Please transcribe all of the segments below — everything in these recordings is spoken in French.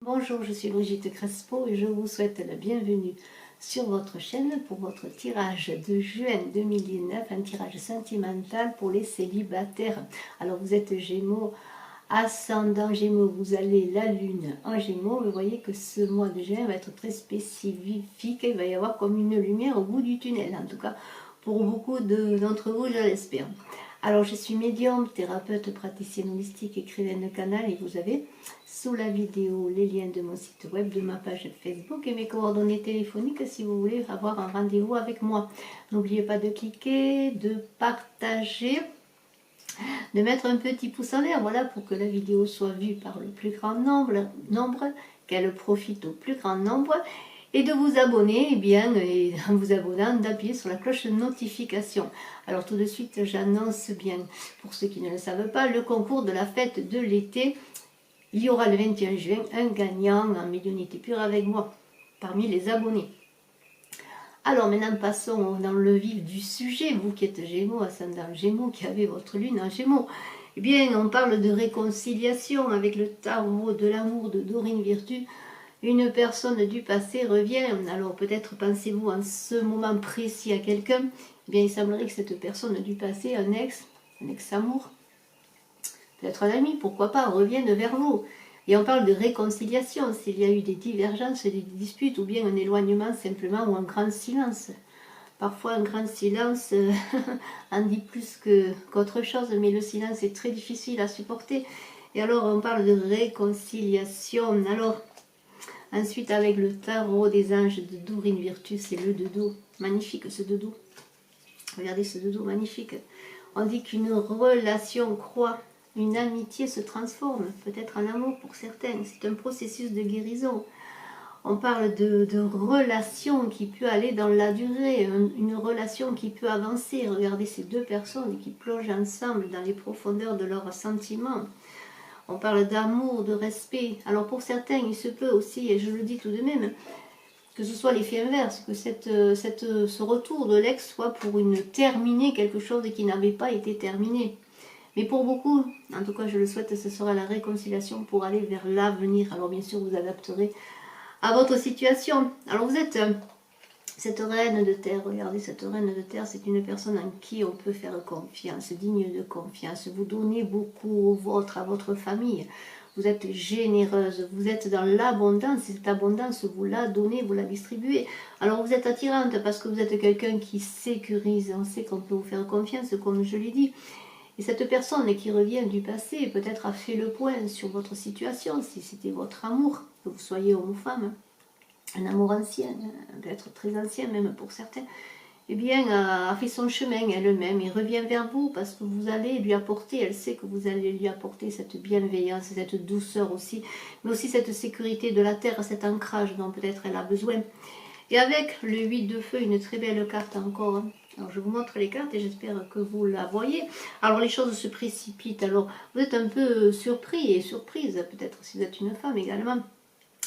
Bonjour, je suis Brigitte Crespo et je vous souhaite la bienvenue sur votre chaîne pour votre tirage de juin 2019, un tirage sentimental pour les célibataires. Alors vous êtes Gémeaux, ascendant Gémeaux, vous avez la lune en Gémeaux. Vous voyez que ce mois de juin va être très spécifique, il va y avoir comme une lumière au bout du tunnel, en tout cas pour beaucoup d'entre vous, je l'espère. Alors, je suis médium, thérapeute, praticienne holistique, écrivaine de canal et vous avez sous la vidéo les liens de mon site web, de ma page Facebook et mes coordonnées téléphoniques si vous voulez avoir un rendez-vous avec moi. N'oubliez pas de cliquer, de partager, de mettre un petit pouce en l'air, voilà, pour que la vidéo soit vue par le plus grand nombre qu'elle profite au plus grand nombre. Et de vous abonner, et en vous abonnant, d'appuyer sur la cloche de notification. Alors tout de suite, j'annonce bien, pour ceux qui ne le savent pas, le concours de la fête de l'été. Il y aura le 21 juin un gagnant en médiumnité pure avec moi, parmi les abonnés. Alors maintenant, passons dans le vif du sujet. Vous qui êtes Gémeaux, ascendant Gémeaux, qui avez votre lune en Gémeaux, eh bien, on parle de réconciliation avec le tarot de l'amour de Dorine Virtue. Une personne du passé revient, alors peut-être pensez-vous en ce moment précis à quelqu'un, eh bien il semblerait que cette personne du passé, un ex-amour, peut-être un ami, pourquoi pas, revienne vers vous. Et on parle de réconciliation, s'il y a eu des divergences, des disputes, ou bien un éloignement simplement, ou un grand silence. Parfois un grand silence en dit plus qu'autre chose, mais le silence est très difficile à supporter. Et alors on parle de réconciliation, alors... Ensuite, avec le tarot des anges de Dorine Virtue, c'est le dodo. Magnifique ce dodo. Regardez ce dodo magnifique. On dit qu'une relation croît, une amitié se transforme, peut-être en amour pour certains. C'est un processus de guérison. On parle de relation qui peut aller dans la durée, une relation qui peut avancer. Regardez ces deux personnes qui plongent ensemble dans les profondeurs de leurs sentiments. On parle d'amour, de respect. Alors pour certains, il se peut aussi, et je le dis tout de même, que ce soit l'effet inverse, que ce retour de l'ex soit pour terminer quelque chose qui n'avait pas été terminé. Mais pour beaucoup, en tout cas je le souhaite, ce sera la réconciliation pour aller vers l'avenir. Alors bien sûr, vous adapterez à votre situation. Alors vous êtes... Cette reine de terre, regardez, cette reine de terre, c'est une personne en qui on peut faire confiance, digne de confiance. Vous donnez beaucoup au vôtre, à votre famille. Vous êtes généreuse, vous êtes dans l'abondance. Cette abondance, vous la donnez, vous la distribuez. Alors vous êtes attirante parce que vous êtes quelqu'un qui sécurise. On sait qu'on peut vous faire confiance, comme je l'ai dit. Et cette personne qui revient du passé, peut-être a fait le point sur votre situation, si c'était votre amour, que vous soyez homme ou femme. Un amour ancien, peut-être très ancien même pour certains, eh bien, a fait son chemin elle-même et revient vers vous parce que vous allez lui apporter, elle sait que vous allez lui apporter cette bienveillance, cette douceur aussi, mais aussi cette sécurité de la terre, cet ancrage dont peut-être elle a besoin. Et avec le 8 de feu, une très belle carte encore. Alors je vous montre les cartes et j'espère que vous la voyez. Alors les choses se précipitent, alors vous êtes un peu surpris et surprise, peut-être si vous êtes une femme également.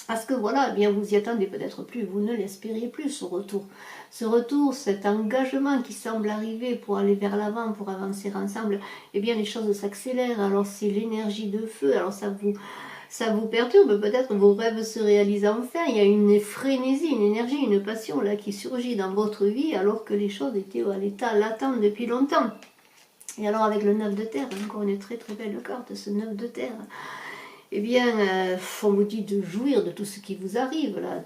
Parce que voilà, eh bien vous y attendez peut-être plus, vous ne l'espériez plus ce retour. Ce retour, cet engagement qui semble arriver pour aller vers l'avant, pour avancer ensemble, eh bien les choses s'accélèrent. Alors c'est l'énergie de feu, alors ça vous perturbe, peut-être vos rêves se réalisent enfin. Il y a une frénésie, une énergie, une passion là qui surgit dans votre vie alors que les choses étaient à l'état latent depuis longtemps. Et alors avec le 9 de terre, encore une très très belle carte, ce 9 de terre. Eh bien, on vous dit de jouir de tout ce qui vous arrive, là,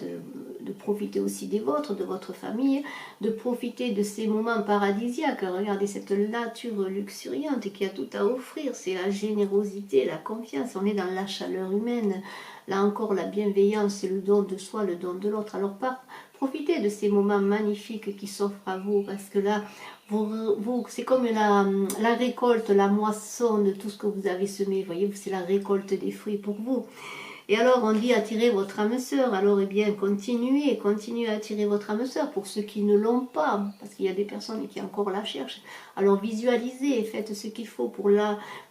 de profiter aussi des vôtres, de votre famille, de profiter de ces moments paradisiaques. Regardez cette nature luxuriante qui a tout à offrir, c'est la générosité, la confiance, on est dans la chaleur humaine, là encore la bienveillance, c'est le don de soi, le don de l'autre. Alors profitez de ces moments magnifiques qui s'offrent à vous, parce que là, c'est comme la récolte, la moisson de tout ce que vous avez semé. Voyez, c'est la récolte des fruits pour vous. Et alors, on dit attirer votre âme sœur. Alors, eh bien, continuez à attirer votre âme sœur pour ceux qui ne l'ont pas, parce qu'il y a des personnes qui encore la cherchent. Alors, visualisez, faites ce qu'il faut pour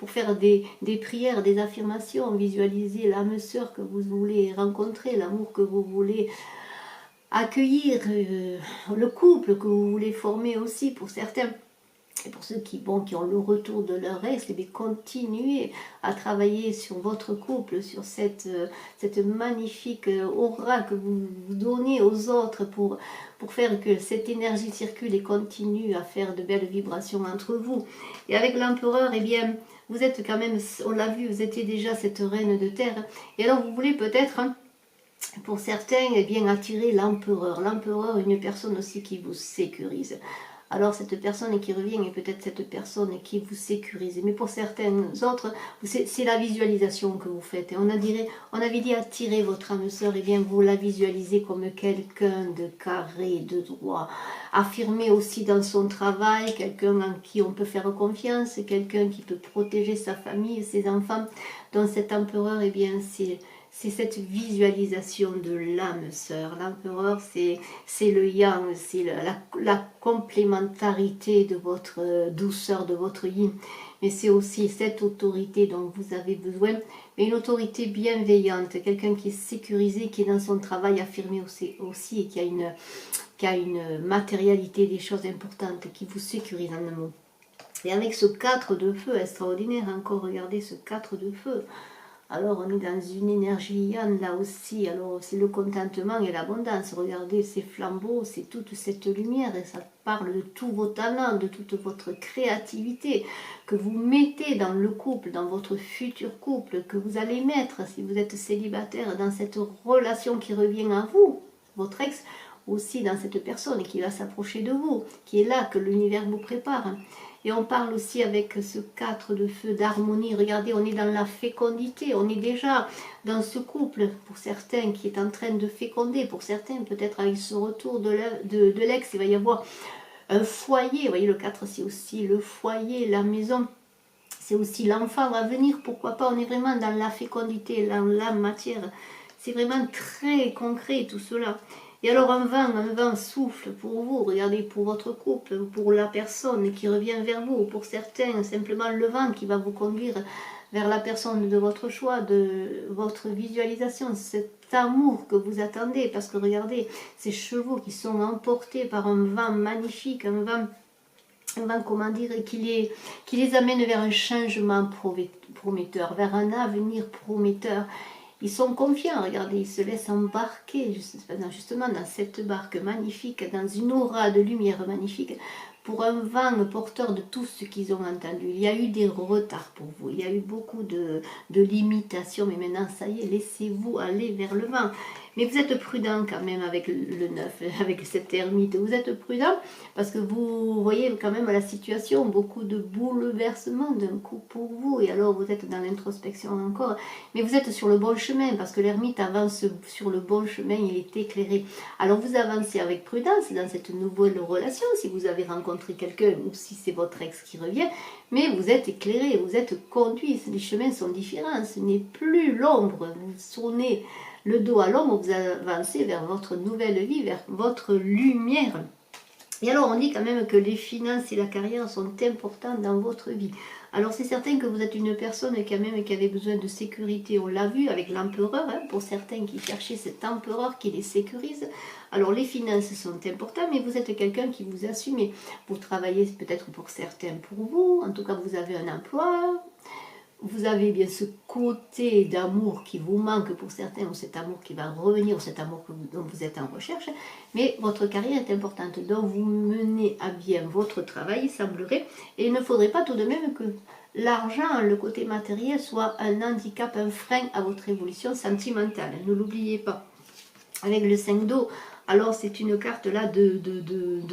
faire des prières, des affirmations. Visualisez l'âme sœur que vous voulez rencontrer, l'amour que vous voulez accueillir, le couple que vous voulez former aussi pour certains. Et pour ceux qui, bon, qui ont le retour de leur ex, eh bien, continuez à travailler sur votre couple, sur cette magnifique aura que vous donnez aux autres pour faire que cette énergie circule et continue à faire de belles vibrations entre vous. Et avec l'empereur, eh bien, vous êtes quand même, on l'a vu, vous étiez déjà cette reine de terre. Et alors vous voulez peut-être, hein, pour certains, eh bien, attirer l'empereur. L'empereur, une personne aussi qui vous sécurise. Alors cette personne qui revient est peut-être cette personne qui vous sécurise. Mais pour certains autres, c'est la visualisation que vous faites. Et on avait dit attirer votre âme sœur, et bien vous la visualisez comme quelqu'un de carré, de droit, affirmé aussi dans son travail, quelqu'un en qui on peut faire confiance, quelqu'un qui peut protéger sa famille, ses enfants. Donc cet empereur, et bien c'est cette visualisation de l'âme sœur. L'empereur, c'est le yang, c'est la complémentarité de votre douceur, de votre yin. Mais c'est aussi cette autorité dont vous avez besoin, mais une autorité bienveillante, quelqu'un qui est sécurisé, qui est dans son travail affirmé aussi et qui a une matérialité des choses importantes, qui vous sécurise en un mot. Et avec ce 4 de feu extraordinaire, encore regardez ce 4 de feu. Alors on est dans une énergie yang là aussi, alors c'est le contentement et l'abondance. Regardez ces flambeaux, c'est toute cette lumière et ça parle de tous vos talents, de toute votre créativité que vous mettez dans le couple, dans votre futur couple, que vous allez mettre si vous êtes célibataire dans cette relation qui revient à vous, votre ex, aussi dans cette personne qui va s'approcher de vous, qui est là, que l'univers vous prépare. Et on parle aussi avec ce 4 de feu d'harmonie. Regardez, on est dans la fécondité. On est déjà dans ce couple, pour certains, qui est en train de féconder. Pour certains, peut-être avec ce retour de l'ex, il va y avoir un foyer. Vous voyez, le 4, c'est aussi le foyer, la maison. C'est aussi l'enfant à venir. Pourquoi pas? On est vraiment dans la fécondité, dans la matière. C'est vraiment très concret, tout cela. Et alors un vent souffle pour vous, regardez, pour votre couple, pour la personne qui revient vers vous, pour certains, simplement le vent qui va vous conduire vers la personne de votre choix, de votre visualisation, cet amour que vous attendez, parce que regardez, ces chevaux qui sont emportés par un vent magnifique, un vent comment dire, qui les amène vers un changement prometteur, vers un avenir prometteur. Ils sont confiants, regardez, ils se laissent embarquer justement dans cette barque magnifique, dans une aura de lumière magnifique, pour un vent porteur de tout ce qu'ils ont entendu. Il y a eu des retards pour vous, il y a eu beaucoup de limitations, mais maintenant, ça y est, laissez-vous aller vers le vent. Mais vous êtes prudent quand même avec le 9, avec cette ermite. Vous êtes prudent parce que vous voyez quand même la situation, beaucoup de bouleversements d'un coup pour vous. Et alors vous êtes dans l'introspection encore. Mais vous êtes sur le bon chemin parce que l'ermite avance sur le bon chemin, il est éclairé. Alors vous avancez avec prudence dans cette nouvelle relation, si vous avez rencontré quelqu'un ou si c'est votre ex qui revient. Mais vous êtes éclairé, vous êtes conduit, les chemins sont différents. Ce n'est plus l'ombre, vous tournez le dos à l'ombre, vous avancez vers votre nouvelle vie, vers votre lumière. Et alors on dit quand même que les finances et la carrière sont importantes dans votre vie. Alors c'est certain que vous êtes une personne quand même qui avait besoin de sécurité, on l'a vu avec l'empereur, hein, pour certains qui cherchaient cet empereur qui les sécurise. Alors les finances sont importantes, mais vous êtes quelqu'un qui vous assume. Vous travaillez peut-être pour certains pour vous, en tout cas vous avez un emploi. Vous avez bien ce côté d'amour qui vous manque pour certains, ou cet amour qui va revenir, ou cet amour dont vous êtes en recherche, mais votre carrière est importante, donc vous menez à bien votre travail, il semblerait, et il ne faudrait pas tout de même que l'argent, le côté matériel, soit un handicap, un frein à votre évolution sentimentale, ne l'oubliez pas. Avec le 5 d'eau, alors c'est une carte là de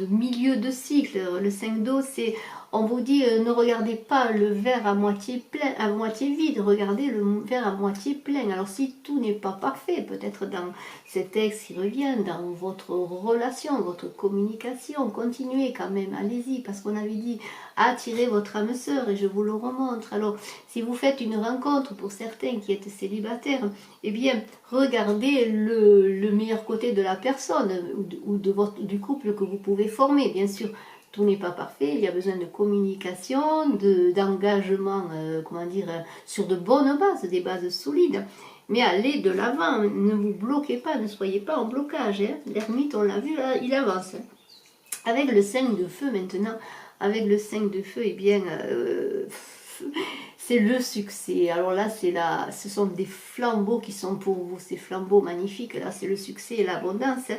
milieu de cycle, le 5 d'eau c'est... On vous dit, ne regardez pas le verre à moitié plein, à moitié vide, regardez le verre à moitié plein. Alors si tout n'est pas parfait, peut-être dans cet ex qui revient, dans votre relation, votre communication, continuez quand même, allez-y, parce qu'on avait dit, attirez votre âme sœur, et je vous le remontre. Alors, si vous faites une rencontre, pour certains qui êtes célibataires, eh bien, regardez le meilleur côté de la personne, ou du couple que vous pouvez former, bien sûr. Tout n'est pas parfait, il y a besoin de communication, d'engagement, comment dire, sur de bonnes bases, des bases solides. Mais allez de l'avant, ne vous bloquez pas, ne soyez pas en blocage. Hein. L'ermite, on l'a vu, là, il avance. Avec le 5 de feu maintenant, avec le 5 de feu, eh bien, c'est le succès. Alors là, ce sont des flambeaux qui sont pour vous, ces flambeaux magnifiques. Là, c'est le succès et l'abondance.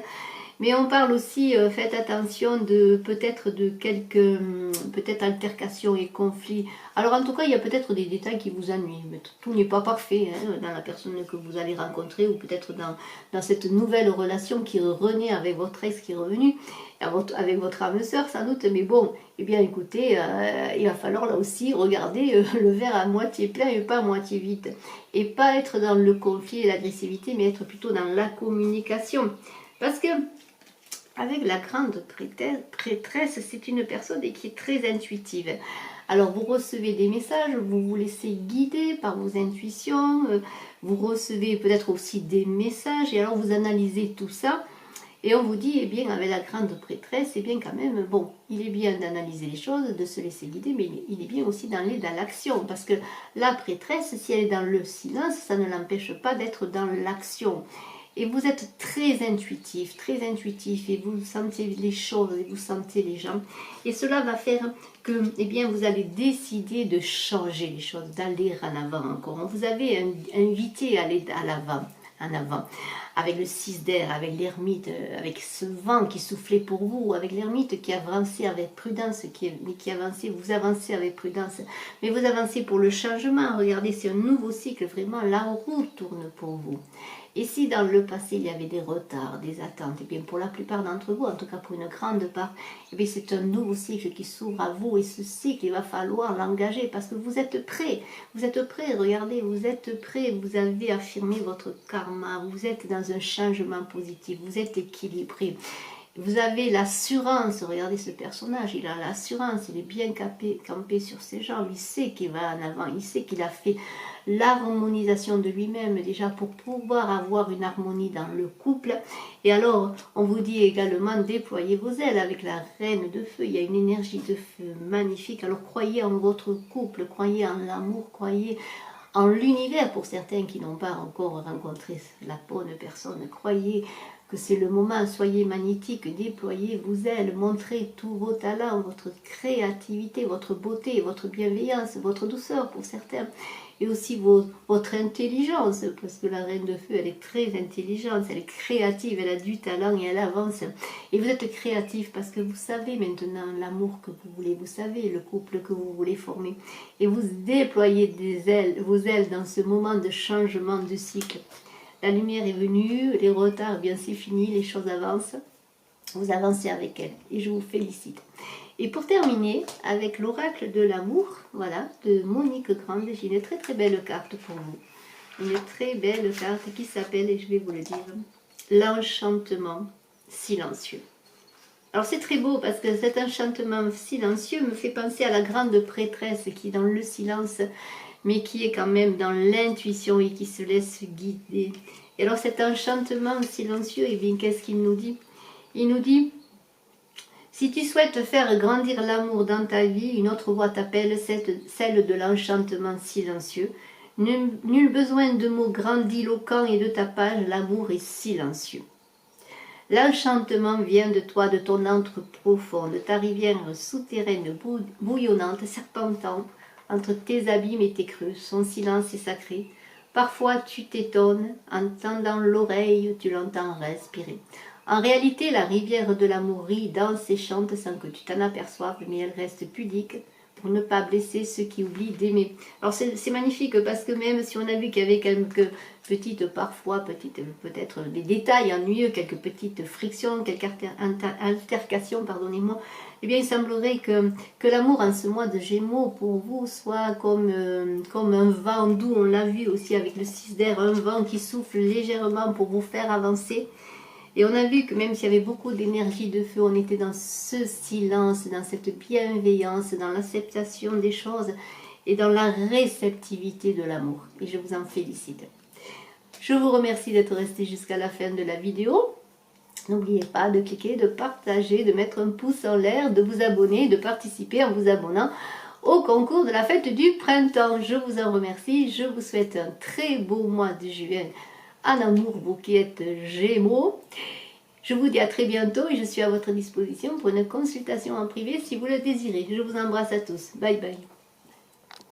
Mais on parle aussi, faites attention de peut-être de quelques peut-être altercations et conflits. Alors en tout cas, il y a peut-être des détails qui vous ennuient. Mais tout n'est pas parfait hein, dans la personne que vous allez rencontrer ou peut-être dans cette nouvelle relation qui renaît avec votre ex qui est revenu, avec votre âme sœur sans doute. Mais bon, eh bien écoutez, il va falloir là aussi regarder le verre à moitié plein et pas à moitié vide. Et pas être dans le conflit et l'agressivité, mais être plutôt dans la communication. Parce que avec la grande prêtresse, c'est une personne qui est très intuitive. Alors vous recevez des messages, vous vous laissez guider par vos intuitions, vous recevez peut-être aussi des messages et alors vous analysez tout ça et on vous dit, eh bien avec la grande prêtresse, eh bien quand même, bon, il est bien d'analyser les choses, de se laisser guider, mais il est bien aussi d'aller dans l'action parce que la prêtresse, si elle est dans le silence, ça ne l'empêche pas d'être dans l'action. Et vous êtes très intuitif, et vous sentez les choses, et vous sentez les gens. Et cela va faire que, eh bien, vous allez décider de changer les choses, d'aller en avant encore. On vous avait invité à aller à l'avant, en avant, avec le 6 d'air, avec l'ermite, avec ce vent qui soufflait pour vous, avec l'ermite qui avançait avec prudence, qui avançait, vous avancez avec prudence, mais vous avancez pour le changement. Regardez, c'est un nouveau cycle, vraiment, la roue tourne pour vous. Et si dans le passé il y avait des retards, des attentes, et bien pour la plupart d'entre vous, en tout cas pour une grande part, et bien c'est un nouveau cycle qui s'ouvre à vous et ce cycle il va falloir l'engager parce que vous êtes prêts, regardez, vous êtes prêts, vous avez affirmé votre karma, vous êtes dans un changement positif, vous êtes équilibré. Vous avez l'assurance, regardez ce personnage, il a l'assurance, il est bien campé sur ses jambes, il sait qu'il va en avant, il sait qu'il a fait l'harmonisation de lui-même déjà pour pouvoir avoir une harmonie dans le couple. Et alors, on vous dit également, déployez vos ailes avec la reine de feu, il y a une énergie de feu magnifique. Alors croyez en votre couple, croyez en l'amour, croyez en l'univers pour certains qui n'ont pas encore rencontré la bonne personne. Croyez que c'est le moment, soyez magnétique, déployez vos ailes, montrez tous vos talents, votre créativité, votre beauté, votre bienveillance, votre douceur pour certains, et aussi votre intelligence, parce que la reine de feu, elle est très intelligente, elle est créative, elle a du talent et elle avance. Et vous êtes créatif parce que vous savez maintenant l'amour que vous voulez, vous savez le couple que vous voulez former, et vous déployez vos ailes dans ce moment de changement de cycle. La lumière est venue, les retards, bien c'est fini, les choses avancent. Vous avancez avec elle et je vous félicite. Et pour terminer, avec l'oracle de l'amour, voilà, de Monique Grande, j'ai une très très belle carte pour vous. Une très belle carte qui s'appelle, et je vais vous le dire, l'enchantement silencieux. Alors c'est très beau parce que cet enchantement silencieux me fait penser à la grande prêtresse qui est dans le silence, mais qui est quand même dans l'intuition et qui se laisse guider. Et alors cet enchantement silencieux, eh bien qu'est-ce qu'il nous dit? Il nous dit, si tu souhaites faire grandir l'amour dans ta vie, une autre voix t'appelle, celle de l'enchantement silencieux. Nul besoin de mots grandiloquents et de tapage, l'amour est silencieux. L'enchantement vient de toi, de ton antre profond, de ta rivière souterraine bouillonnante, serpentant, entre tes abîmes et tes creux, son silence est sacré. Parfois tu t'étonnes, en tendant l'oreille, tu l'entends respirer. En réalité, la rivière de l'amour rit, danse et chante sans que tu t'en aperçoives, mais elle reste pudique pour ne pas blesser ceux qui oublient d'aimer. Alors c'est magnifique parce que même si on a vu qu'il y avait quelques petites, parfois, peut-être des détails ennuyeux, quelques petites frictions, quelques altercations, pardonnez-moi, eh bien il semblerait que l'amour en ce mois de Gémeaux pour vous soit comme un vent doux, on l'a vu aussi avec le 6 d'air, un vent qui souffle légèrement pour vous faire avancer. Et on a vu que même s'il y avait beaucoup d'énergie de feu, on était dans ce silence, dans cette bienveillance, dans l'acceptation des choses et dans la réceptivité de l'amour. Et je vous en félicite. Je vous remercie d'être resté jusqu'à la fin de la vidéo. N'oubliez pas de cliquer, de partager, de mettre un pouce en l'air, de vous abonner, de participer en vous abonnant au concours de la fête du printemps. Je vous en remercie. Je vous souhaite un très beau mois de juin en amour, vous qui êtes Gémeaux. Je vous dis à très bientôt et je suis à votre disposition pour une consultation en privé si vous le désirez. Je vous embrasse à tous. Bye bye.